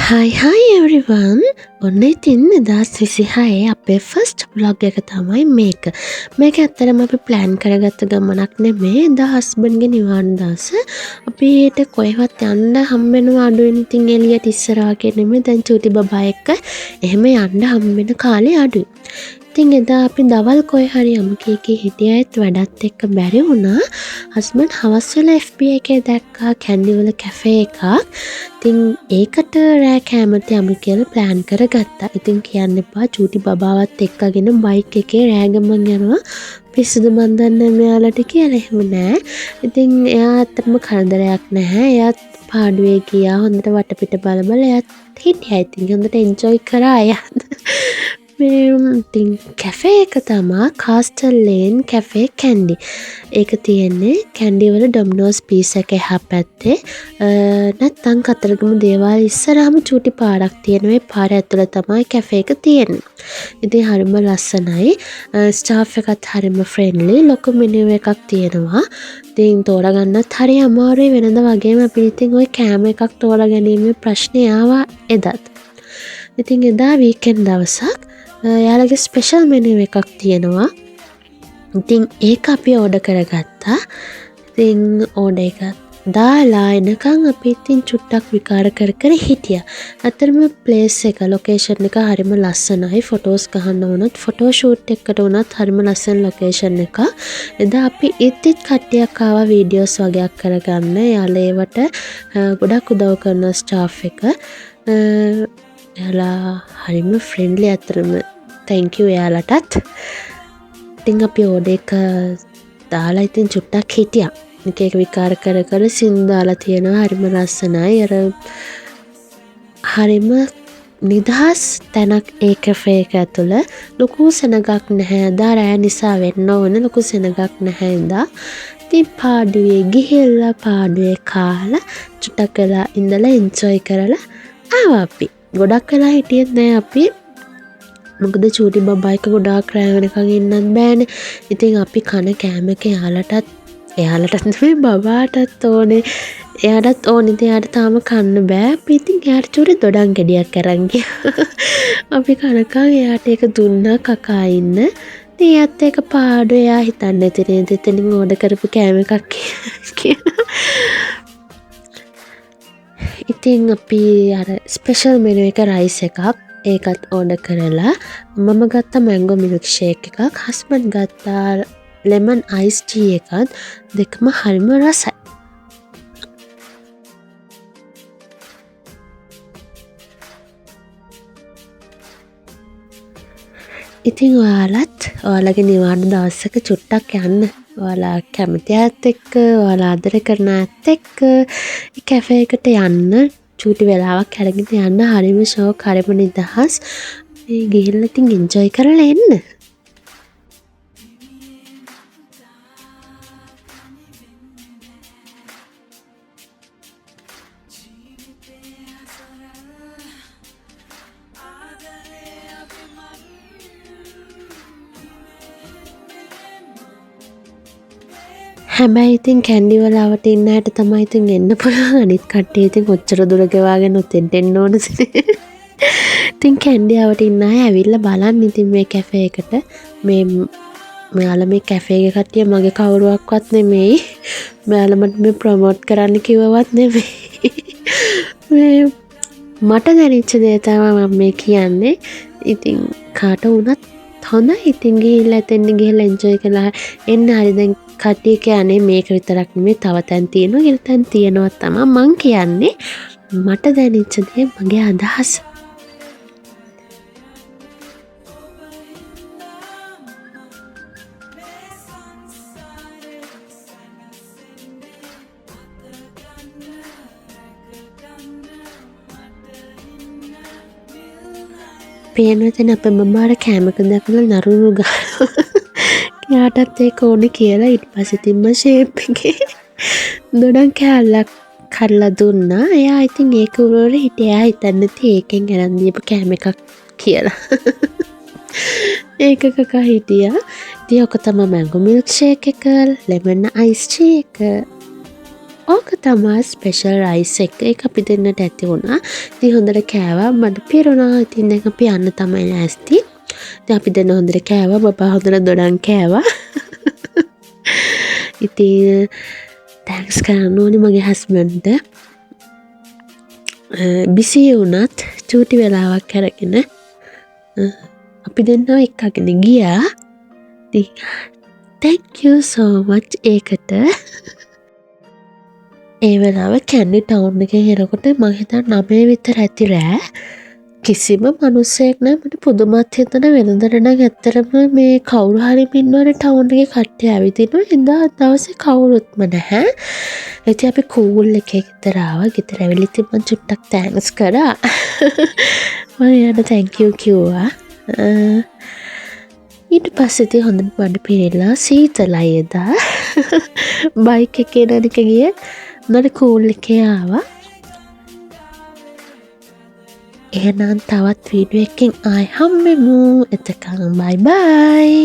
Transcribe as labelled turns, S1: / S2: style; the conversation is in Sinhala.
S1: Hi everyone. ඔන්න ඉතින් 2026 අපේ ෆස්ට් vlog එක තමයි මේක. මේක ඇත්තටම අපි ප්ලෑන් කරගත්ත ගමනක් නෙමේ. එදා හස්බන්ඩ්ගේ නිවාඩු දවස අපිට කොහෙවත් යන්න හම්බෙනවා අඩුවෙන්. ඉතින් එළියට ඉස්සරහා නෙමෙයි දැන් චූටි බබා එක්ක එහෙම යන්න හම්බෙන කාලේ අඩුයි. ඉතින් එදා අපි දවල් කොහේ හරි යමු කීකී හිටියත් වැඩත් එක්ක බැරි වුණා. හස්බන්ඩ් හවස් වෙලා FB එකේ දැක්කා කැන්ඩි වල කැෆේ එකක්. ඉතින් ඒකට රෑ කෑමට යමු කියලා ප්ලෑන් කරගත්තා. ඉතින් කියන්න එපා චූටි බබාවත් එක්කගෙන බයික් එකේ රෑ ගමන් යනවා. පිස්සුද මන් දන්නේ මෙයාලට කියලා එහෙම නෑ. ඉතින් එයා අතරම කරදරයක් නැහැ. එයාත් පාඩුවේ ගියා හොඳට වටපිට බල එයාත් හිටියා. ඉතින් හොඳට එන්ජොයි කරා එයාත්. ඉතින් කැෆේ එක තමා කාස්ටල් ලේන් කැෆේ කැන්ඩි. ඒක තියෙන්නේ කැන්ඩි වල ඩොමිනෝස් පීස් එක එහා පැත්තේ. නැත්තම් කතරගම දේවාල ඉස්සරහම චූටි පාරක් තියෙනවා. ඒ පාර ඇතුළේ තමයි කැෆේ එක තියෙන්නේ. ඉතින් හරිම ලස්සනයි. ස්ටාෆ් එකත් හරිම ෆ්‍රෙන්ඩ්ලි. ලොකු මෙනු එකක් තියෙනවා. ඉතින් තෝරගන්නත් හරි අමාරුයි වෙනද වගේම අපි ඉතින් ওই කෑම එකක් තෝරගැනීමේ ප්‍රශ්නේ ආවා එදත්. ඉතින් එදා වීකෙන්ඩ් දවසක් යාළගේ ස්පෙෂල් මෙනු එකක් තියෙනවා. ඉතින් ඒක අපි ඕඩර් කරගත්තා. ඉතින් ඕඩර් එක දාලා එනකන් අපි ඉතින් චුට්ටක් විකාර කර හිටියා. අතරම ප්ලේස් එක ලොකේෂන් එක හරිම ලස්සනයි. ෆොටෝස් ගහන්න වුණත් ෆොටෝ ෂූට් එකකට වුණත් හරිම ලස්සන ලොකේෂන් එක. එදා අපි ඉත් කට්ටියක් ආවා වීඩියෝස් වගේක් කරගන්න. යාළුවා ඒවට ගොඩක් උදව් කරන ස්ටාෆ් එක. එයාලා හරිම ෆ්‍රෙන්ඩ්ලි අතරම thank you එයාලටත්. ඉතින් අපි ඕඩර් එක දාලා ඉතින් චුට්ටක් හිටියා. එක විකාර කර සින් දාලා තියෙනවා හරිම ලස්සනයි. අර හරිම නිදහස් තැනක් ඒ කැෆේ එක ඇතුළ. ලොකු සෙනගක් නැහැ. දා රෑ නිසා වෙන්න ඕන ලොකු සෙනගක් නැහැ ඉඳා. ඉතින් පාඩුවේ ගිහිල්ලා පාඩුවේ කාලා චුට්ටක් වෙලා ඉඳලා එන්ජොයි කරලා ආවා අපි. ගොඩක් වෙලා හිටියෙත් නෑ අපි. මොකද චූටි බබා එක ගොඩාක් රෑ වෙනකන් ඉන්නත් බෑනේ. ඉතින් අපි කන කෑම එක එයාලටත් නෙමෙයි බබාටත් ඕනේ. එයාටත් ඕනේ. ඉතින් එයාට තාම කන්න බෑ. අපි ඉතින් එයාට චූටි දොඩම් ගෙඩියක් අරන් ගියා. අපි කනකම් එයාට ඒක දුන්නා කකා ඉන්න. ඉතින් එයාත් ඒක පාඩු එයා හිතන්නේ ඉතින් එතනින් ඕඩර් කරපු කෑම එකක් කියලා. ඉතින් අපි අර ස්පෙෂල් මෙනු එක රයිස් එකක් ඒකත් ඕඩර් කරලා මම ගත්තා මැංගෝ මිල්ක් ෂේක් එකක්. හස්බන්ඩ් ගත්තා ලෙමන් අයිස් ටී එකත්. දෙකම හරිම රසයි. ඉතින් ඔයාලගේ නිවාඩු දවසක චුට්ටක් යන්න. ඔයාලා කැමති අයත් එක්ක ඔයාලා ආදර කරන අයත් එක්ක කැෆේ එකට යන්න. චූටි වෙලාවක් අරගෙන යන්න. හරිම ෂෝක් හරිම නිදහස්. ගිහිල්ලා ඉතින් එන්ජොයි කරලා එන්න. හැබැයි ඉතින් කැන්ඩි වල අවට ඉන්න අයට තමයි ඉතින් එන්න පුළුවන්. අනිත් කට්ටිය ඉතින් කොච්චර දුර ගෙවාගෙන උතෙන්ට එන්න ඕනද? ඉතින් කැන්ඩි අවට ඉන්න අය ඇවිල්ලා බලන්න ඉතින් මේ කැෆේ එකට. මෙයාලා මේ කැෆේ එකේ කට්ටිය මගේ කවුරුවක්වත් නෙමෙයි. මෙයාලා මට මේ ප්‍රොමෝට් කරන්න කිව්වවත් නෙමෙයි. මට දැනෙච්ච දේ තමයි මම මේ කියන්නේ. ඉතින් කාට වුණත් හොඳයි. ඉතින් ගිහිල්ලා එතෙන් ගිහිල්ලා එන්ජොයි කරලා එන්න. හරි දැන් කට්ටිය කියන්නේ මේක විතරක් නෙමෙයි තව තැන් තියෙනවා. ඊට තැන් තියෙනවා තමයි මං කියන්නේ. මට දැනෙච්ච දේ මගේ අදහස. පේනවද අපේ මමාර කෑමක දැකලා නරුණු ගානවා. එයාටත් ඒක ඕනේ කියලා ඊට පස්සේ තිම්ම ෂේප් එකේ දොඩම් කෑල්ලක් කරලා දුන්නා. එයා ඉතින් ඒක උරවර හිටියා. හිතන්නේ ඒකෙන් අරන් දීපු කෑම එකක් කියලා. ඒක කකා හිටියා. ඉතින් ඔක තමයි මැංගෝ මිල්ක් ෂේක් එක, ලෙමන් අයිස් ටී එක. ඕක තමා ස්පෙෂල් රයිස් එක. ඒක අපි දෙන්නට ඇති වුණා. ඉතින් හොඳට කෑවා. මට පිරුණා. ඉතින් දැන් අපි යන්න තමයි ලෑස්ති. ඉතින් අපි දෙන්න හොඳට කෑවා. බබා හොඳට දොඩම් කෑවා. ඉතින් තෑන්ක්ස් කරන්න ඕනේ මගේ හස්බන්ඩ්ට. බිසි වුණත් චූටි වෙලාවක් අරගෙන අපි දෙන්නව එක්කගෙන ගියා. ඉතින් thank you so much ඒකට. ඒ වෙලාව කැන්ඩි ටවුන් එකෙන් එනකොට මං හිතන්නේ 9 විතර ඇති රෑ. කිසිම මිනිස්සෙක් නැහැ. මට පුදුමත් හිතුණා වෙනදට නම් ඇත්තටම මේ කවුරු හරි ඉන්නවනේ ටවුන් එකේ කට්ටිය ඇවිදිනවා. එදා දවසේ කවුරුත්ම නැහැ. ඉතින් අපි කූල් එකේ ගෙදර ආවා. ගෙදර ඇවිල්ලා ඉතින් මං චුට්ටක් තෑන්ක්ස් කරා. මම යාට thank you කිව්වා. ඊට පස්සේ ඉතින් හොඳට බඩ පිරෙලා සීතලයි එදා. බයික් එකේ නනික ගියේ. මට කූල් එකේ ආවා. එහෙනම් තවත් වීඩියෝ එකකින් ආයි හම්බෙමු. එතකන් බයි බයි.